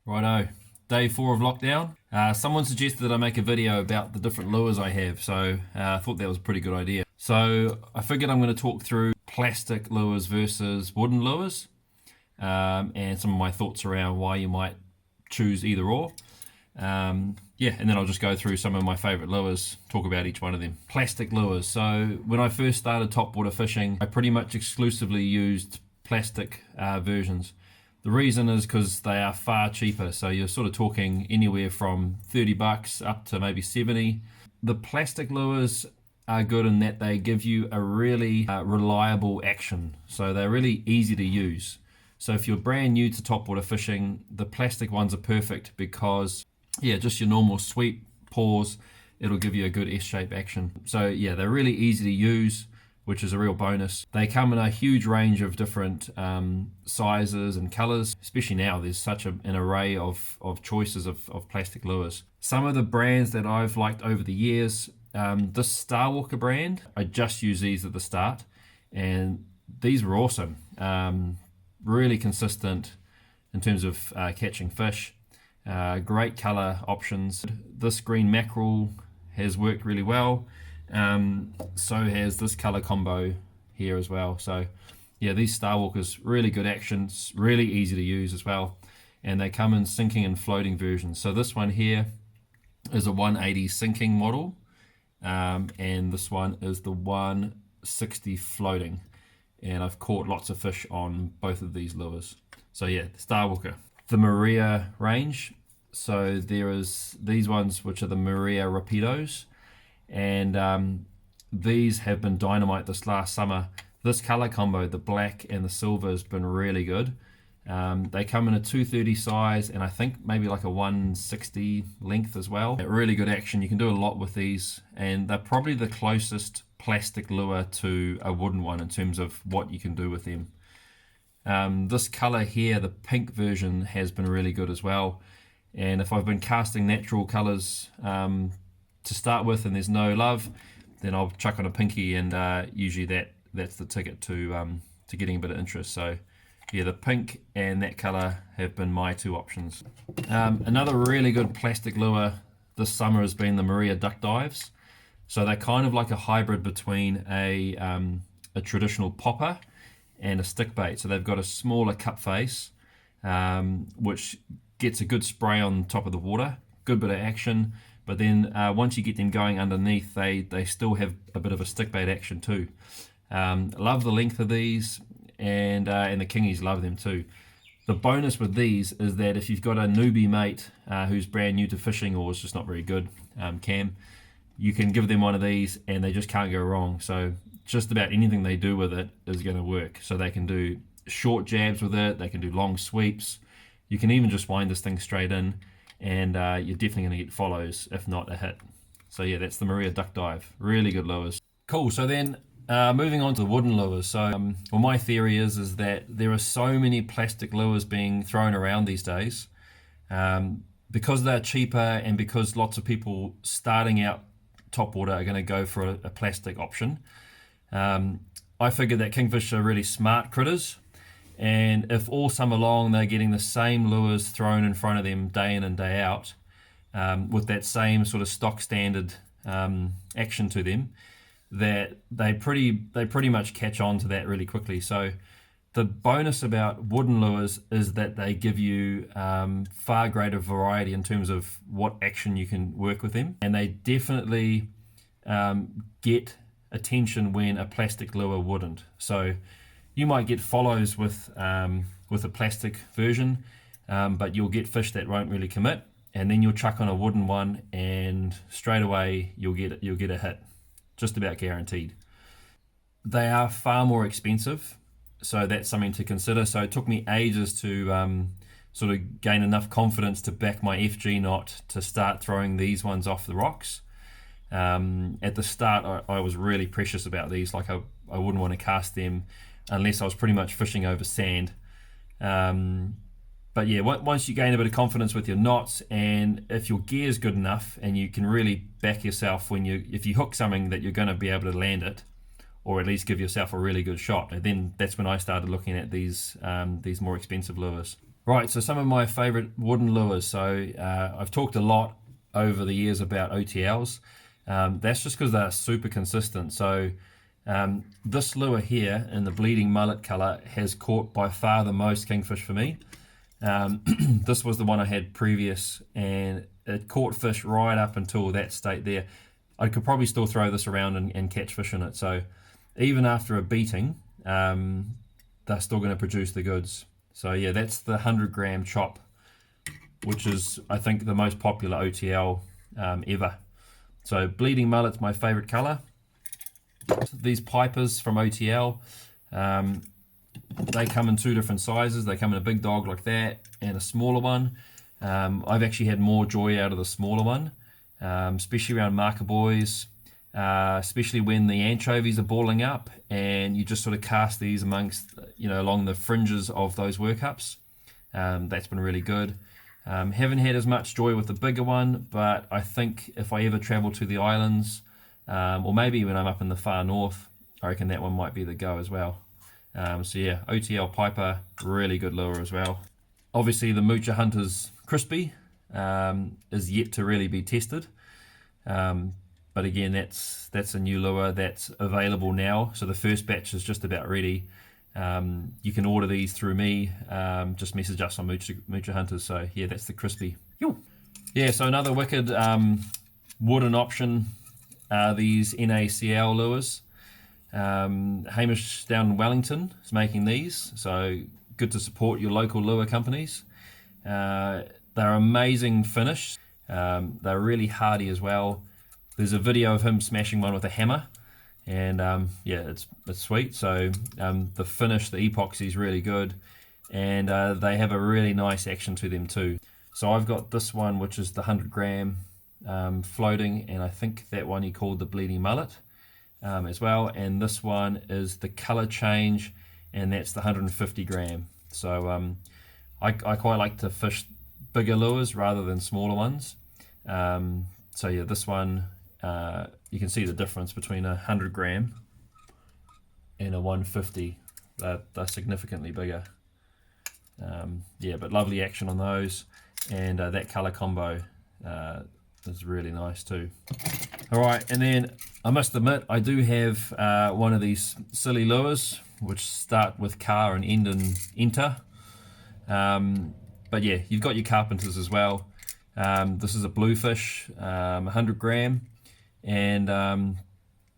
Righto, day 4 of lockdown. Someone suggested that I make a video about the different lures I have, so I thought that was a pretty good idea. So I figured I'm going to talk through plastic lures versus wooden lures, and some of my thoughts around why you might choose either or. Yeah, and then I'll just go through some of my favourite lures, talk about each one of them. Plastic lures. So when I first started topwater fishing, I pretty much exclusively used plastic versions. The reason is because they are far cheaper, so you're sort of talking anywhere from 30 bucks up to maybe 70. The plastic lures are good in that they give you a really reliable action, so they're really easy to use. So if you're brand new to topwater fishing, the plastic ones are perfect because, yeah, just your normal sweep, pause, it'll give you a good S-shape action. So yeah, they're really easy to use, which is a real bonus. They come in a huge range of different sizes and colors, especially now there's such an array of choices of plastic lures. Some of the brands that I've liked over the years, this Starwalker brand, I just used these at the start, and these were awesome. Really consistent in terms of catching fish. Great color options. This green mackerel has worked really well. So has this color combo here as well. So yeah, these Starwalkers, really good actions, really easy to use as well, and they come in sinking and floating versions. So this one here is a 180 sinking model, and this one is the 160 floating, and I've caught lots of fish on both of these lures. So yeah, Starwalker. The Maria range, so there is these ones which are the Maria Rapidos, and these have been dynamite this last summer. This color combo, the black and the silver, has been really good. They come in a 230 size and I think maybe like a 160 length as well. Really good action. You can do a lot with these, and they're probably the closest plastic lure to a wooden one in terms of what you can do with them. This color here, the pink version, has been really good as well, and if I've been casting natural colors to start with and there's no love, then I'll chuck on a pinky, and usually that's the ticket to getting a bit of interest. So yeah, the pink and that color have been my two options. Another really good plastic lure this summer has been the Maria Duck Dives. So they're kind of like a hybrid between a traditional popper and a stick bait. So they've got a smaller cup face, which gets a good spray on top of the water, good bit of action, but then once you get them going underneath, they still have a bit of a stick bait action too. Love the length of these, and the kingies love them too. The bonus with these is that if you've got a newbie mate who's brand new to fishing or is just not very good, you can give them one of these and they just can't go wrong. So just about anything they do with it is going to work. So they can do short jabs with it, they can do long sweeps, you can even just wind this thing straight in, and you're definitely going to get follows, if not a hit. So yeah, that's the Maria Duck Dive. Really good lures. Cool, so then moving on to the wooden lures. So well, my theory is that there are so many plastic lures being thrown around these days, because they're cheaper and because lots of people starting out topwater are going to go for a plastic option. I figured that kingfish are really smart critters, and if all summer long they're getting the same lures thrown in front of them day in and day out, with that same sort of stock standard action to them, that they pretty much catch on to that really quickly. So the bonus about wooden lures is that they give you far greater variety in terms of what action you can work with them, and they definitely get attention when a plastic lure wouldn't. So you might get follows with a plastic version, but you'll get fish that won't really commit, and then you'll chuck on a wooden one and straight away you'll get a hit, just about guaranteed. They are far more expensive, so that's something to consider. So it took me ages to sort of gain enough confidence to back my FG knot to start throwing these ones off the rocks. At the start I was really precious about these, like I wouldn't want to cast them unless I was pretty much fishing over sand. But yeah, once you gain a bit of confidence with your knots, and if your gear's good enough and you can really back yourself if you hook something that you're going to be able to land it, or at least give yourself a really good shot, and then that's when I started looking at these more expensive lures. Right, so some of my favorite wooden lures. So I've talked a lot over the years about OTLs. That's just because they're super consistent. So this lure here in the bleeding mullet color has caught by far the most kingfish for me. This was the one I had previous, and it caught fish right up until that state there. I could probably still throw this around and catch fish in it. So even after a beating, they're still going to produce the goods. So yeah, that's the 100-gram chop, which is, I think, the most popular OTL ever. So bleeding mullet's my favorite color. These pipers from OTL, they come in two different sizes. They come in a big dog like that and a smaller one. I've actually had more joy out of the smaller one, especially around marker buoys, especially when the anchovies are balling up and you just sort of cast these amongst, along the fringes of those workups. That's been really good. Haven't had as much joy with the bigger one, but I think if I ever travel to the islands, or maybe when I'm up in the far north, I reckon that one might be the go as well. So yeah, OTL Piper, really good lure as well. Obviously the Moocher Hunter's Crispy is yet to really be tested. But again, that's a new lure that's available now. So the first batch is just about ready. You can order these through me. Just message us on Moocher Hunters. So yeah, that's the Crispy. Yeww. Yeah, so another wicked wooden option are these NaCl lures. Hamish down in Wellington is making these, so good to support your local lure companies. They're amazing finish. They're really hardy as well. There's a video of him smashing one with a hammer, and yeah, it's sweet. So the finish, the epoxy is really good, and they have a really nice action to them too. So I've got this one, which is the 100-gram floating, and I think that one he called the Bleeding Mullet as well. And this one is the color change, and that's the 150-gram. So I quite like to fish bigger lures rather than smaller ones. So yeah, this one, you can see the difference between a 100-gram and a 150. They're significantly bigger. Yeah, but lovely action on those, and that color combo is really nice too. All right, and then I must admit, I do have one of these silly lures which start with car and end in enter. But yeah, you've got your carpenters as well. This is a bluefish, 100-gram, and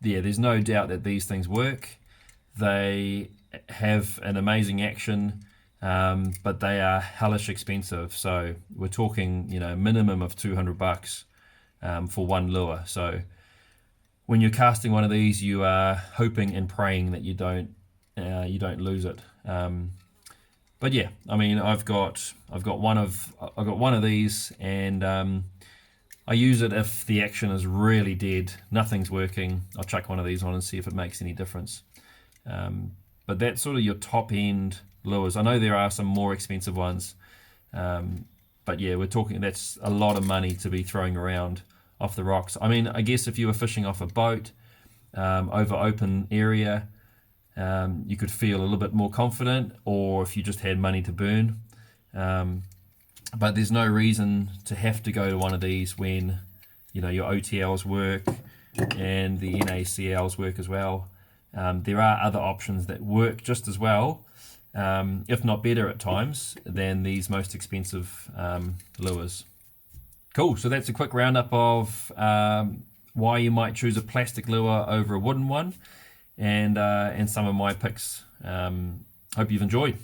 yeah, there's no doubt that these things work. They have an amazing action, but they are hellish expensive. So we're talking, minimum of $200 for one lure. So when you're casting one of these, you are hoping and praying that you don't lose it. But yeah, I mean, I've got one of these, and I use it if the action is really dead, nothing's working. I'll chuck one of these on and see if it makes any difference. But that's sort of your top end lures. I know there are some more expensive ones, but yeah, we're talking, that's a lot of money to be throwing around off the rocks. I mean, I guess if you were fishing off a boat over open area, you could feel a little bit more confident, or if you just had money to burn. But there's no reason to have to go to one of these when your OTLs work and the NaCls work as well. There are other options that work just as well, if not better at times, than these most expensive lures. Cool, so that's a quick roundup of why you might choose a plastic lure over a wooden one, and some of my picks. Hope you've enjoyed.